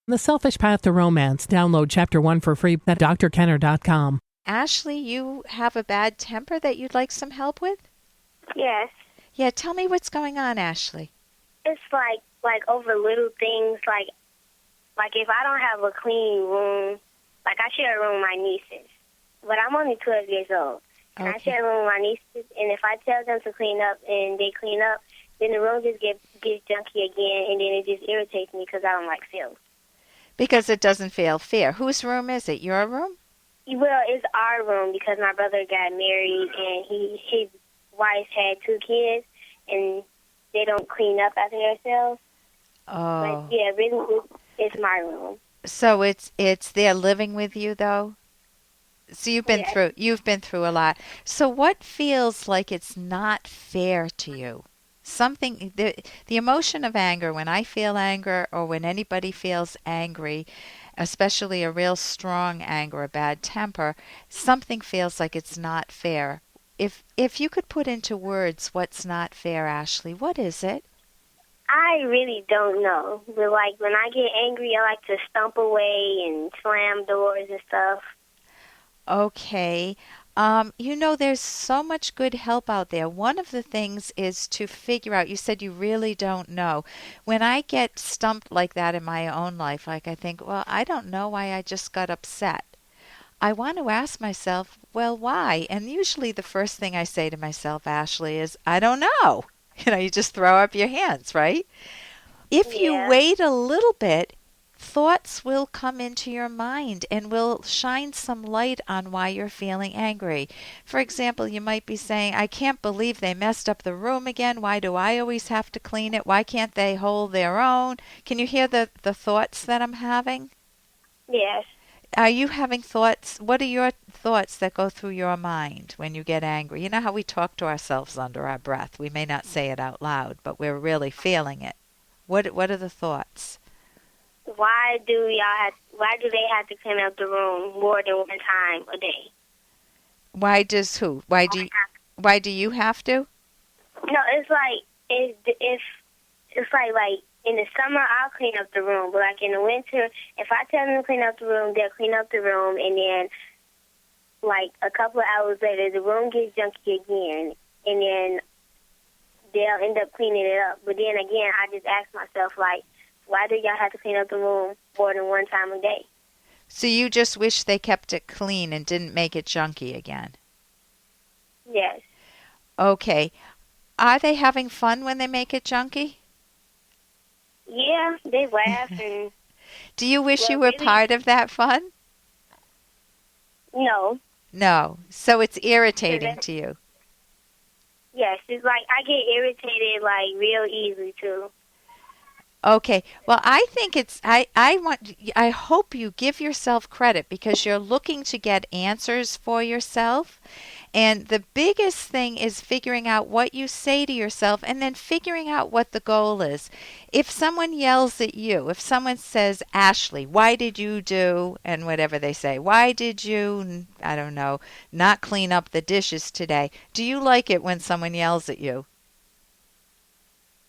The Selfish Path to Romance. Download Chapter 1 for free at drkenner.com. Ashley, you have a bad temper that you'd like some help with? Yes. Yeah, tell me what's going on, Ashley. It's like over little things, like if I don't have a clean room, like I share a room with my nieces, but I'm only 12 years old. And I share a room with my nieces, and if I tell them to clean up and they clean up, then the room just gets junky again, and then it just irritates me because I don't like filth. Because it doesn't feel fair. Whose room is it? Your room? Well, it's our room because my brother got married, and his wife had 2 kids, and they don't clean up after themselves. Oh. But yeah, really, it's my room. So it's they're living with you though? So you've been through a lot. So what feels like it's not fair to you? Something the emotion of anger, when I feel anger or when anybody feels angry, especially a real strong anger, a bad temper, something feels like it's not fair. If you could put into words what's not fair, Ashley, what is it? I really don't know. But like when I get angry, I like to stomp away and slam doors and stuff. Okay. There's so much good help out there. One of the things is to figure out, you said you really don't know. When I get stumped like that in my own life, like I think, well, I don't know why I just got upset. I want to ask myself, well, why? And usually the first thing I say to myself, Ashley, is, I don't know. You just throw up your hands, right? If you wait a little bit, thoughts will come into your mind and will shine some light on why you're feeling angry. For example, you might be saying, I can't believe they messed up the room again. Why do I always have to clean it? Why can't they hold their own? Can you hear the thoughts that I'm having? Yes. Are you having thoughts? What are your thoughts that go through your mind when you get angry? You know how we talk to ourselves under our breath. We may not say it out loud, but we're really feeling it. What are the thoughts? Why do they have to clean up the room more than one time a day? Why does who? Why do you have to? No, it's like it's like in the summer I'll clean up the room, but like in the winter, if I tell them to clean up the room, they'll clean up the room, and then like a couple of hours later, the room gets junky again, and then they'll end up cleaning it up. But then again, I just ask myself, like, why do y'all have to clean up the room more than one time a day? So you just wish they kept it clean and didn't make it junky again? Yes. Okay. Are they having fun when they make it junky? Yeah, they laugh and... Do you wish you were part of that fun? No. No. So it's irritating to you? Yes, it's like I get irritated like real easily too. Okay. Well, I think I hope you give yourself credit because you're looking to get answers for yourself. And the biggest thing is figuring out what you say to yourself and then figuring out what the goal is. If someone yells at you, if someone says, Ashley, why did you do, and whatever they say, why did you, I don't know, not clean up the dishes today? Do you like it when someone yells at you?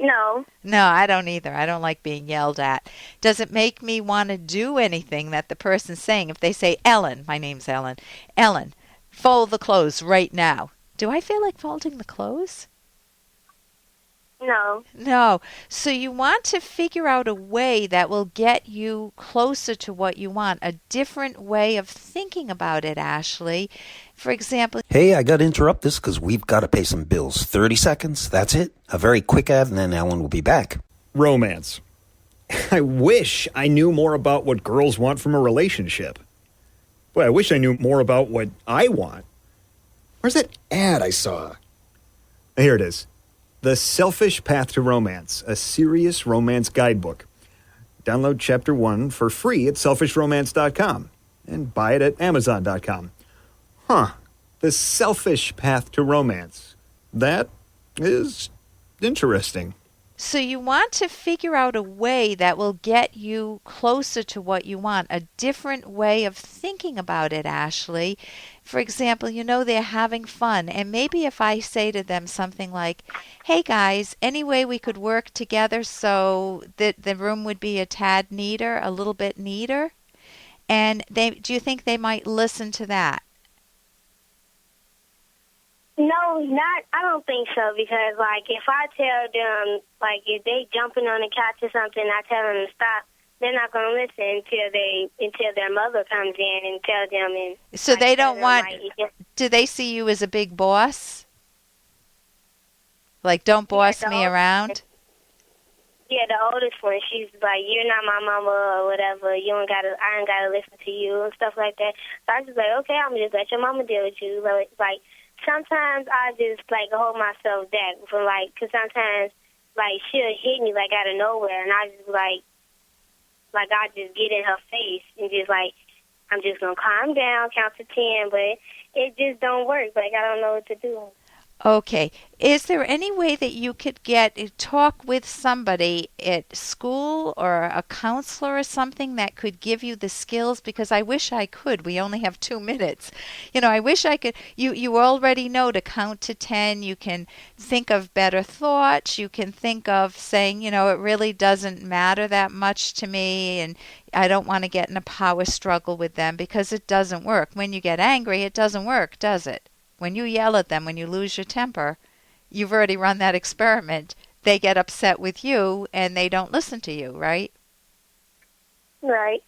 No. No, I don't either. I don't like being yelled at. Does it make me want to do anything that the person's saying? If they say, Ellen, my name's Ellen, Ellen, fold the clothes right now. Do I feel like folding the clothes? No. No. So you want to figure out a way that will get you closer to what you want, a different way of thinking about it, Ashley. For example... Hey, I got to interrupt this because we've got to pay some bills. 30 seconds, that's it. A very quick ad, and then Ellen will be back. Romance. I wish I knew more about what girls want from a relationship. Boy, I wish I knew more about what I want. Where's that ad I saw? Here it is. The Selfish Path to Romance, a serious romance guidebook. Download Chapter 1 for free at selfishromance.com and buy it at amazon.com. Huh. The Selfish Path to Romance. That is interesting. So you want to figure out a way that will get you closer to what you want, a different way of thinking about it, Ashley. For example, they're having fun, and maybe if I say to them something like, hey guys, any way we could work together so that the room would be a tad neater, a little bit neater? And do you think they might listen to that? No, not. I don't think so, because if I tell them if they jumping on the couch or something, I tell them to stop. They're not going to listen until their mother comes in and tell them. And so they don't want. just, do they see you as a big boss? Don't boss me around. Yeah, the oldest one. She's like, you're not my mama or whatever. I ain't gotta listen to you and stuff like that. So I just okay, I'm just let your mama deal with you. Sometimes I just hold myself back from because sometimes she'll hit me out of nowhere, and I just I just get in her face and just I'm just gonna calm down, count to 10, but it just don't work. I don't know what to do. Okay. Is there any way that you could talk with somebody at school or a counselor or something that could give you the skills? Because I wish I could. We only have 2 minutes. I wish I could. You already know to count to 10. You can think of better thoughts. You can think of saying, it really doesn't matter that much to me, and I don't want to get in a power struggle with them, because it doesn't work. When you get angry, it doesn't work, does it? When you yell at them, when you lose your temper, you've already run that experiment. They get upset with you and they don't listen to you, right? Right.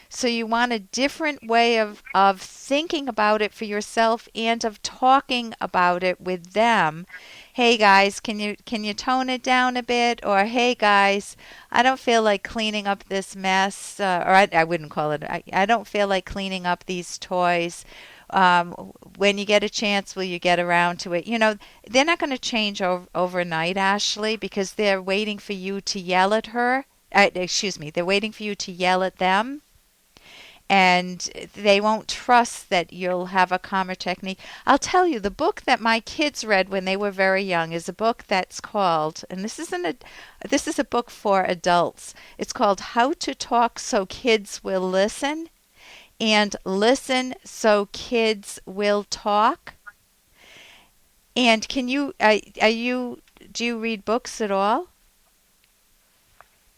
So you want a different way of thinking about it for yourself and of talking about it with them. Hey guys, can you tone it down a bit? Or hey guys, I don't feel like cleaning up this mess. I wouldn't call it. I don't feel like cleaning up these toys. When you get a chance, will you get around to it? They're not going to change overnight, Ashley, because they're waiting for you to yell at her. They're waiting for you to yell at them. And they won't trust that you'll have a calmer technique. I'll tell you, the book that my kids read when they were very young is a book that's called, and this is a book for adults. It's called How to Talk So Kids Will Listen, and Listen So Kids Will Talk. And do you read books at all?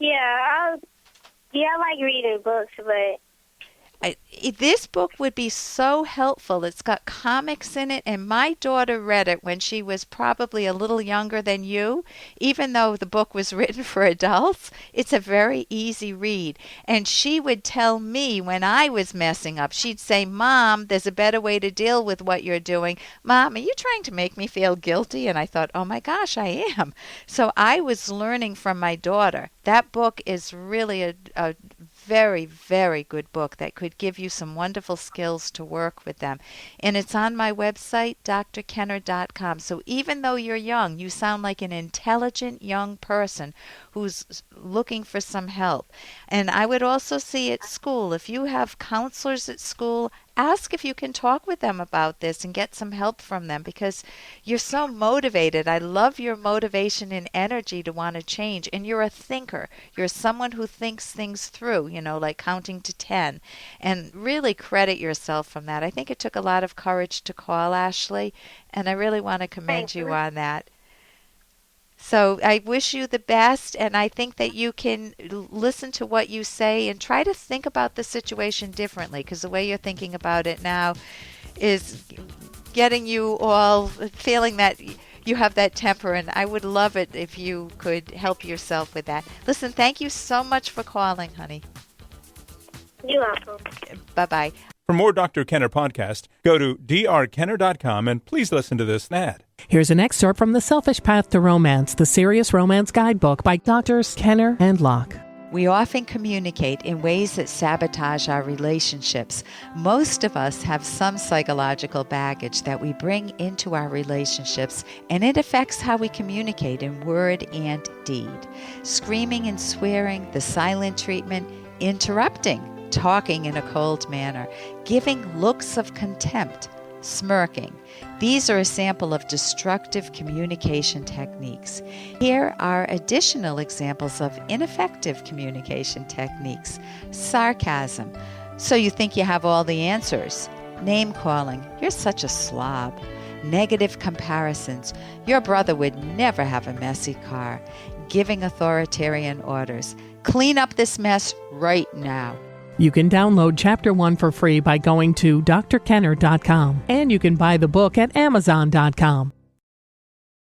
Yeah, I like reading books, but this book would be so helpful. It's got comics in it, and my daughter read it when she was probably a little younger than you. Even though the book was written for adults, it's a very easy read. And she would tell me when I was messing up, she'd say, Mom, there's a better way to deal with what you're doing. Mom, are you trying to make me feel guilty? And I thought, oh my gosh, I am. So I was learning from my daughter. That book is really a very, very good book that could give you some wonderful skills to work with them. And it's on my website, drkenner.com. So even though you're young, you sound like an intelligent young person who's looking for some help. And I would also see at school, if you have counselors at school, ask if you can talk with them about this and get some help from them, because you're so motivated. I love your motivation and energy to want to change. And you're a thinker. You're someone who thinks things through, like counting to 10. And really credit yourself from that. I think it took a lot of courage to call, Ashley, and I really want to commend you on that. So I wish you the best, and I think that you can listen to what you say and try to think about the situation differently, because the way you're thinking about it now is getting you all feeling that you have that temper, and I would love it if you could help yourself with that. Listen, thank you so much for calling, honey. You're welcome. Bye-bye. For more Dr. Kenner podcast, go to drkenner.com and please listen to this ad. Here's an excerpt from The Selfish Path to Romance, the Serious Romance Guidebook by Drs. Kenner and Locke. We often communicate in ways that sabotage our relationships. Most of us have some psychological baggage that we bring into our relationships, and it affects how we communicate in word and deed. Screaming and swearing, the silent treatment, interrupting, talking in a cold manner, giving looks of contempt, smirking. These are a sample of destructive communication techniques. Here are additional examples of ineffective communication techniques. Sarcasm. So you think you have all the answers. Name calling. You're such a slob. Negative comparisons. Your brother would never have a messy car. Giving authoritarian orders. Clean up this mess right now. You can download Chapter 1 for free by going to drkenner.com, and you can buy the book at amazon.com.